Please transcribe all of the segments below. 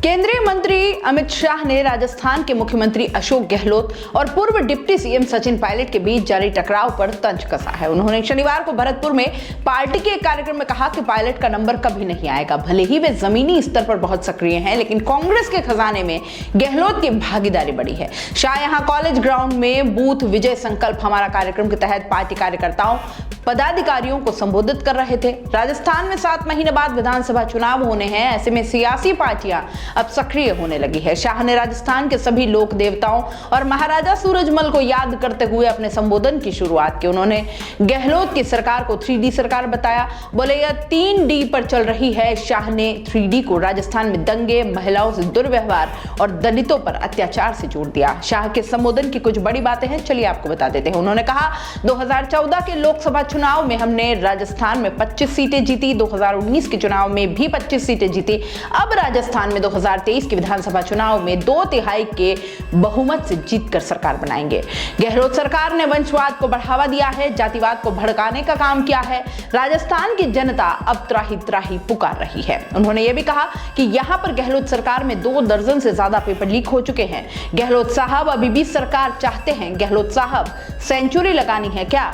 केंद्रीय मंत्री अमित शाह ने राजस्थान के मुख्यमंत्री अशोक गहलोत और पूर्व डिप्टी सीएम सचिन पायलट के बीच जारी टकराव पर तंज कसा है। उन्होंने शनिवार को भरतपुर में पार्टी के एक कार्यक्रम में कहा कि पायलट का नंबर कभी नहीं आएगा। भले ही वे जमीनी स्तर पर बहुत सक्रिय हैं, लेकिन कांग्रेस के खजाने में गहलोत की भागीदारी बड़ी है। शाह यहां कॉलेज ग्राउंड में बूथ विजय संकल्प हमारा कार्यक्रम के तहत पार्टी कार्यकर्ताओं पदाधिकारियों को संबोधित कर रहे थे। राजस्थान में 7 महीने बाद विधानसभा चुनाव होने हैं, ऐसे में सियासी पार्टियां अब सक्रिय होने लगी है। शाह ने राजस्थान के सभी लोक देवताओं और महाराजा सूरजमल को याद करते हुए अपने संबोधन की शुरुआत की। उन्होंने गहलोत की सरकार को 3D सरकार बताया। बोले यह 3D पर चल रही है। शाह ने 3D को राजस्थान में दंगे, महिलाओं से दुर्व्यवहार और दलितों पर अत्याचार से जोड़ दिया। शाह के संबोधन की कुछ बड़ी बातें हैं, चलिए आपको बता देते हैं। उन्होंने कहा 2014 के लोकसभा चुनाव में हमने राजस्थान में 25 सीटें जीती, 2019 के चुनाव में भी 25 सीटें जीती। अब राजस्थान में 2023 के विधानसभा चुनाव में 2/3 के बहुमत से जीतकर सरकार बनाएंगे। गहलोत सरकार ने वंशवाद को बढ़ावा दिया है, जातिवाद को भड़काने का काम किया है। राजस्थान की जनता अब त्राही त्राही पुकार रही है। उन्होंने यह भी कहा कि यहां पर गहलोत सरकार में 2 दर्जन से ज्यादा पेपर लीक हो चुके हैं। गहलोत साहब अभी भी सरकार चाहते हैं। गहलोत साहब सेंचुरी लगानी है क्या?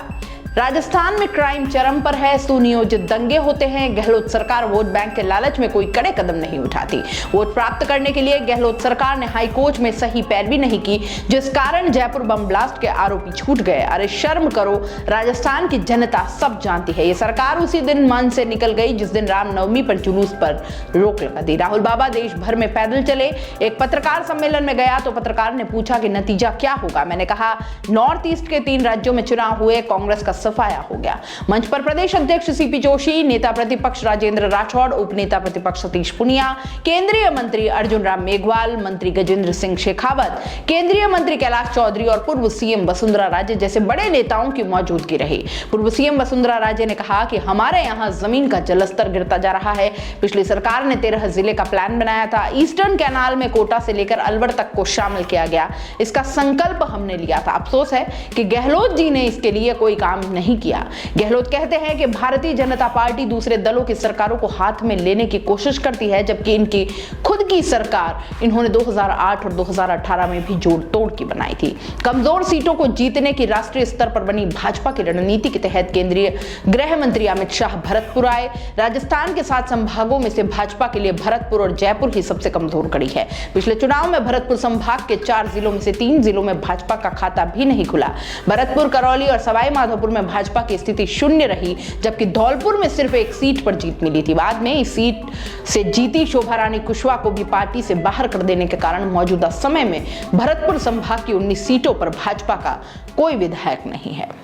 राजस्थान में क्राइम चरम पर है, सुनियोजित दंगे होते हैं। गहलोत सरकार वोट बैंक के लालच में कोई कड़े कदम नहीं उठाती। वोट प्राप्त करने के लिए गहलोत सरकार ने हाई कोर्ट में सही पैरवी नहीं की, जिस कारण जयपुर बम ब्लास्ट के आरोपी छूट गए। अरे शर्म करो, राजस्थान की जनता सब जानती है। ये सरकार उसी दिन मन से निकल गई जिस दिन रामनवमी पर जुलूस पर रोक लगा दी। राहुल बाबा देश भर में पैदल चले। एक पत्रकार सम्मेलन में गया तो पत्रकार ने पूछा कि नतीजा क्या होगा। मैंने कहा नॉर्थ ईस्ट के 3 राज्यों में चुनाव हुए, कांग्रेस का सफाया हो गया। मंच पर प्रदेश अध्यक्ष सीपी जोशी, नेता प्रतिपक्ष राजेंद्र राठौड़, उप नेता प्रतिपक्ष सतीश पुनिया, केंद्रीय मंत्री अर्जुन राम मेघवाल, मंत्री गजेंद्र सिंह शेखावत, केंद्रीय मंत्री कैलाश चौधरी और पूर्व सीएम वसुंधरा राजे जैसे बड़े नेताओं की मौजूदगी रही। पूर्व सीएम वसुंधरा राजे ने कहा कि हमारे यहां जमीन का जलस्तर गिरता जा रहा है। पिछली सरकार ने 13 जिले का प्लान बनाया था। ईस्टर्न कैनाल में कोटा से लेकर अलवर तक को शामिल किया गया। इसका संकल्प हमने लिया था। अफसोस है कि गहलोत जी ने इसके लिए कोई काम नहीं किया। गहलोत कहते हैं कि भारतीय जनता पार्टी दूसरे दलों की सरकारों को हाथ में लेने की कोशिश करती है, जबकि इनकी खुद की सरकार इन्होंने 2008 और 2018 में भी जोड़ तोड़ की बनाई थी। कमजोर सीटों को जीतने की राष्ट्रीय स्तर पर बनी भाजपा की रणनीति के तहत केंद्रीय गृह मंत्री अमित शाह भरतपुर आए। राजस्थान के 7 संभागों में से भाजपा के लिए भरतपुर और जयपुर ही सबसे कमजोर कड़ी है। पिछले चुनाव में भरतपुर संभाग के 4 जिलों में से 3 जिलों में भाजपा का खाता भी नहीं खुला। भरतपुर, करौली और सवाई माधोपुर में भाजपा की स्थिति शून्य रही, जबकि धौलपुर में सिर्फ 1 सीट पर जीत मिली थी। बाद में इस सीट से जीती शोभा रानी कुशवाहा को भी पार्टी से बाहर कर देने के कारण मौजूदा समय में भरतपुर संभाग की 19 सीटों पर भाजपा का कोई विधायक नहीं है।